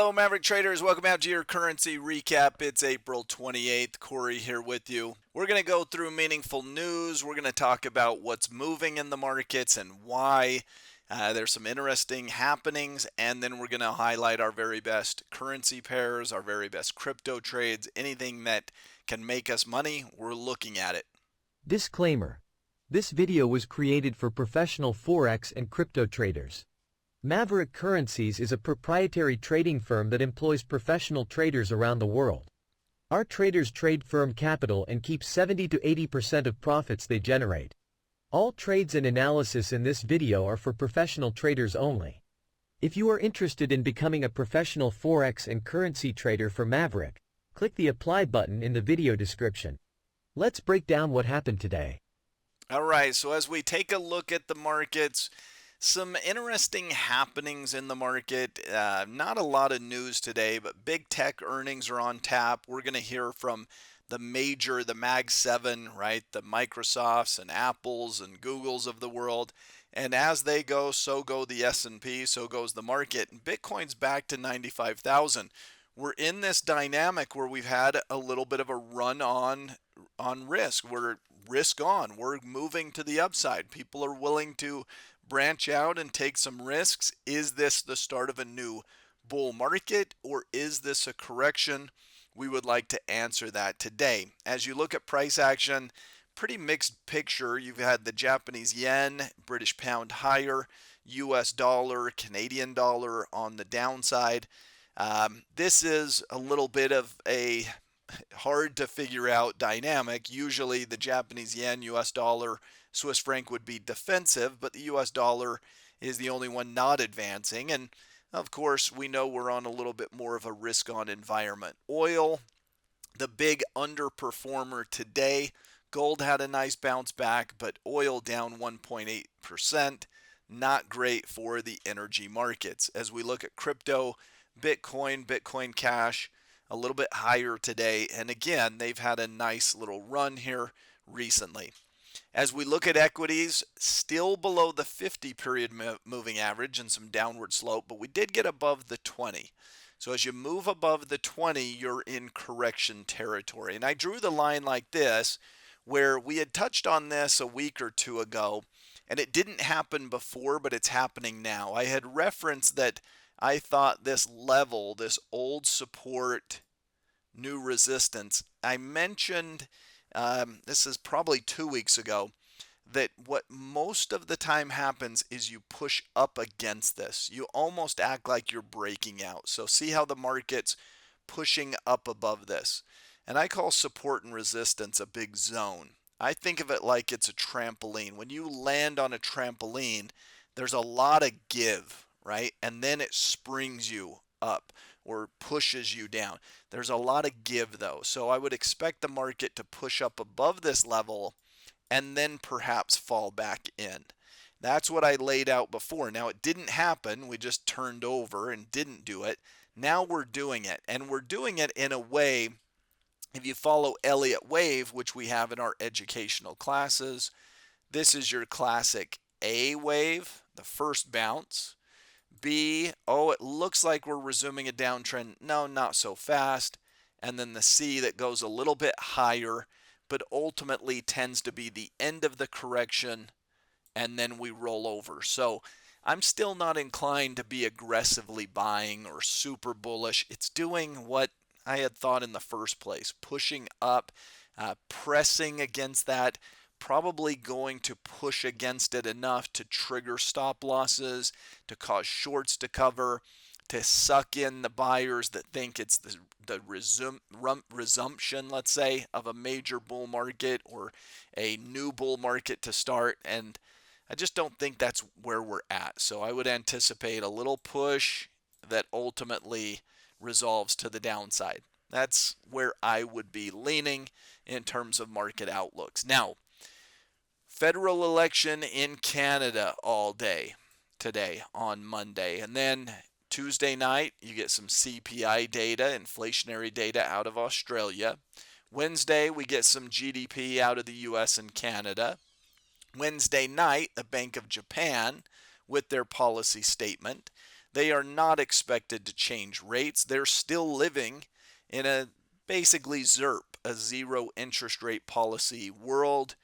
Hello, Maverick traders. Welcome out to your currency recap. It's April 28th. Corey here with you. We're going to go through meaningful news. We're going to talk about what's moving in the markets and why. There's some interesting happenings, and then we're going to highlight our very best currency pairs, our very best crypto trades, anything that can make us money. We're looking at it. Disclaimer. This video was created for professional Forex and crypto traders. Maverick Currencies is a proprietary trading firm that employs professional traders around the world. Our traders trade firm capital and keep 70 to 80% of profits they generate. All trades and analysis in this video are for professional traders only. If you are interested in becoming a professional Forex and currency trader for Maverick, click the apply button in the video description. Let's break down what happened today. All right, so as we take a look at the markets, some interesting happenings in the market. Not a lot of news today, but big tech earnings are on tap. We're going to hear from the Mag 7, right? The Microsofts and Apples and Googles of the world. And as they go, so go the S&P, so goes the market. And Bitcoin's back to 95,000. We're in this dynamic where we've had a little bit of a run on risk. We're risk on. We're moving to the upside. People are willing to branch out and take some risks. Is this the start of a new bull market, or is this a correction? We would like to answer that today. As you look at price action, pretty mixed picture. You've had the Japanese yen, British pound higher, US dollar, Canadian dollar on the downside. This is a little bit of a hard to figure out dynamic. Usually the Japanese yen, US dollar, Swiss franc would be defensive, but the US dollar is the only one not advancing. And of course, we know we're on a little bit more of a risk on environment. Oil, the big underperformer today. Gold had a nice bounce back, but oil down 1.8%. Not great for the energy markets. As we look at crypto, Bitcoin Cash, a little bit higher today. And again, they've had a nice little run here recently. As we look at equities, still below the 50-period moving average and some downward slope, but we did get above the 20. So as you move above the 20, you're in correction territory. And I drew the line like this, where we had touched on this a week or two ago, and it didn't happen before, but it's happening now. I had referenced that I thought this level, this old support, new resistance, I mentioned, this is probably 2 weeks ago, that what most of the time happens is you push up against this. You almost act like you're breaking out. So see how the market's pushing up above this. And I call support and resistance a big zone. I think of it like it's a trampoline. When you land on a trampoline, there's a lot of give, right? And then it springs you up or pushes you down. There's a lot of give though. So I would expect the market to push up above this level and then perhaps fall back in. That's what I laid out before. Now it didn't happen. We just turned over and didn't do it. Now we're doing it, and we're doing it in a way, if you follow Elliott Wave, which we have in our educational classes, this is your classic A wave, the first bounce. B, oh, it looks like we're resuming a downtrend. No, not so fast. And then the C that goes a little bit higher, but ultimately tends to be the end of the correction, and then we roll over. So I'm still not inclined to be aggressively buying or super bullish. It's doing what I had thought in the first place, pushing up, pressing against that, probably going to push against it enough to trigger stop losses, to cause shorts to cover, to suck in the buyers that think it's the resumption, let's say, of a major bull market or a new bull market to start. And I just don't think that's where we're at. So I would anticipate a little push that ultimately resolves to the downside. That's where I would be leaning in terms of market outlooks. Now, federal election in Canada all day today on Monday. And then Tuesday night, you get some CPI data, inflationary data out of Australia. Wednesday, we get some GDP out of the US and Canada. Wednesday night, the Bank of Japan with their policy statement. They are not expected to change rates. They're still living in a basically ZIRP, a zero interest rate policy world.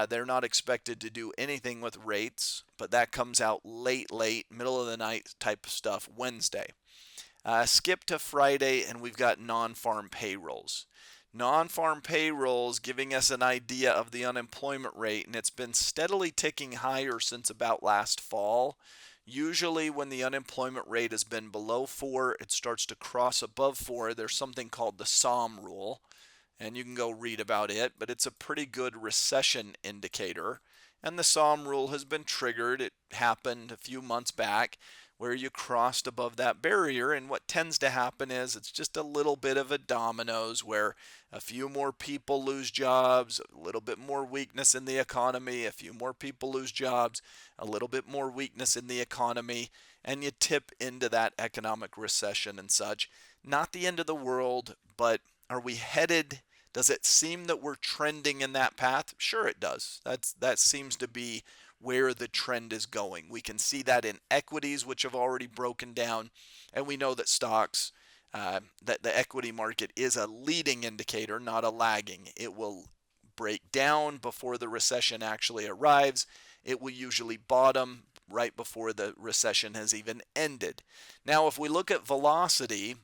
They're not expected to do anything with rates, but that comes out late, middle of the night type of stuff Wednesday. Skip to Friday, and we've got non-farm payrolls. Non-farm payrolls giving us an idea of the unemployment rate, and it's been steadily ticking higher since about last fall. Usually, when the unemployment rate has been below 4, it starts to cross above 4. There's something called the SOM rule, and you can go read about it, but it's a pretty good recession indicator. And the SOM rule has been triggered. It happened a few months back where you crossed above that barrier, and what tends to happen is it's just a little bit of a dominoes where a few more people lose jobs, a little bit more weakness in the economy, a few more people lose jobs, a little bit more weakness in the economy, and you tip into that economic recession and such. Not the end of the world, but are we headed? Does it seem that we're trending in that path? Sure, it does. That seems to be where the trend is going. We can see that in equities, which have already broken down, and we know that stocks, that the equity market is a leading indicator, not a lagging. It will break down before the recession actually arrives. It will usually bottom right before the recession has even ended. Now, if we look at velocity,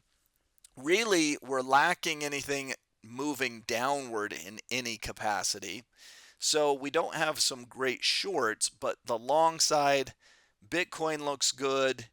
really we're lacking anything moving downward in any capacity. So we don't have some great shorts, but the long side, Bitcoin looks good.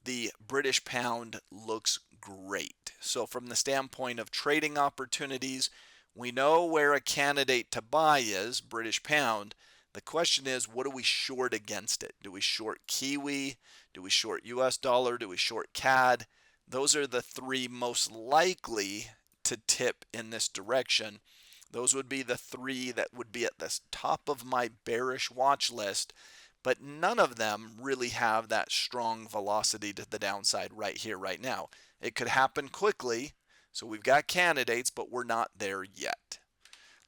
The British pound looks great. So from the standpoint of trading opportunities, we know where a candidate to buy is, British pound. The question is, what do we short against it? Do we short Kiwi? Do we short US dollar? Do we short CAD? Those are the three most likely to tip in this direction. Those would be the three that would be at the top of my bearish watch list, but none of them really have that strong velocity to the downside right here, right now. It could happen quickly, so we've got candidates, but we're not there yet.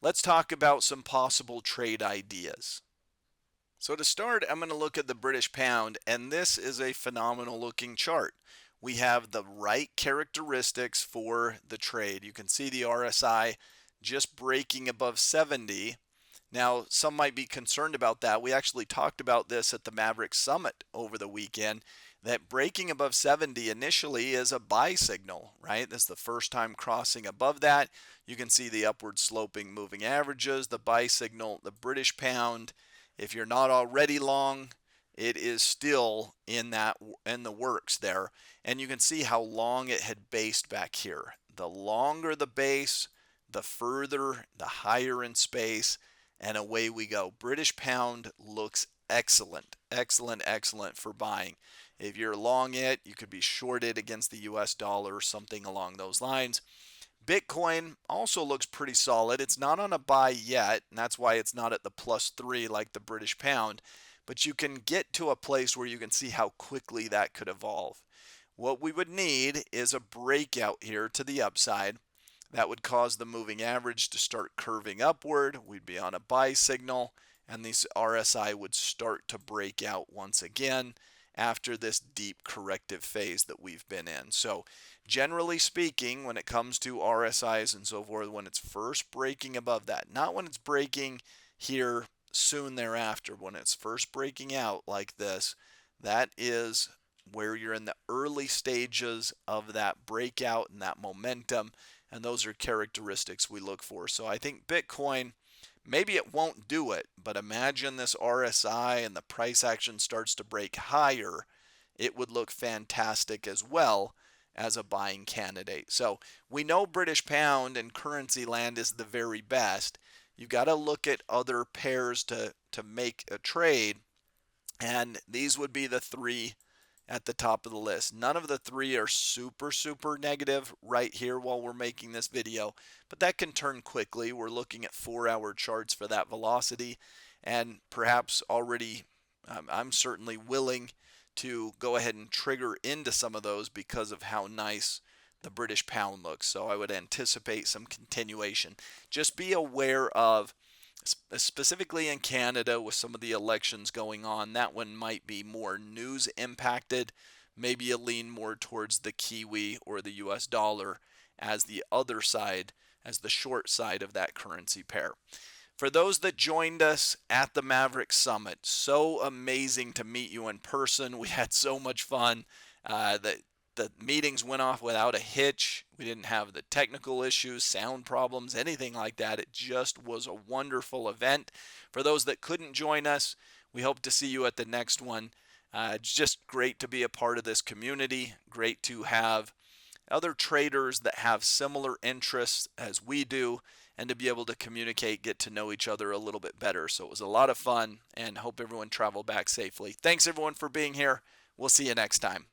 Let's talk about some possible trade ideas. So to start, I'm going to look at the British pound, and this is a phenomenal looking chart. We have the right characteristics for the trade. You can see the RSI just breaking above 70. Now, some might be concerned about that. We actually talked about this at the Maverick Summit over the weekend, that breaking above 70 initially is a buy signal, right? This is the first time crossing above that. You can see the upward sloping moving averages, the buy signal, the British pound. If you're not already long, it is still in the works there. And you can see how long it had based back here. The longer the base, the further, the higher in space, and away we go. British pound looks excellent, excellent for buying. If you're long it, you could be shorted against the US dollar or something along those lines. Bitcoin also looks pretty solid. It's not on a buy yet, and that's why it's not at the +3 like the British pound, but you can get to a place where you can see how quickly that could evolve. What we would need is a breakout here to the upside. That would cause the moving average to start curving upward. We'd be on a buy signal, and this RSI would start to break out once again after this deep corrective phase that we've been in. So generally speaking, when it comes to RSIs and so forth, when it's first breaking above that, not when it's breaking here soon thereafter, when it's first breaking out like this, that is where you're in the early stages of that breakout and that momentum, and those are characteristics we look for. So I think Bitcoin, maybe it won't do it, but imagine this RSI and the price action starts to break higher. It would look fantastic as well as a buying candidate. So we know British pound and currency land is the very best. You've got to look at other pairs to make a trade, and these would be the three at the top of the list. None of the three are super negative right here while we're making this video, but that can turn quickly. We're looking at 4-hour charts for that velocity, and perhaps already I'm certainly willing to go ahead and trigger into some of those because of how nice the British pound looks. So I would anticipate some continuation. Just be aware of, specifically in Canada with some of the elections going on, that one might be more news impacted, maybe you lean more towards the Kiwi or the US dollar as the other side, as the short side of that currency pair. For those that joined us at the Maverick Summit, so amazing to meet you in person. We had so much fun. The meetings went off without a hitch. We didn't have the technical issues, sound problems, anything like that. It just was a wonderful event. For those that couldn't join us, we hope to see you at the next one. It's just great to be a part of this community. Great to have other traders that have similar interests as we do, and to be able to communicate, get to know each other a little bit better. So it was a lot of fun, and hope everyone traveled back safely. Thanks everyone for being here. We'll see you next time.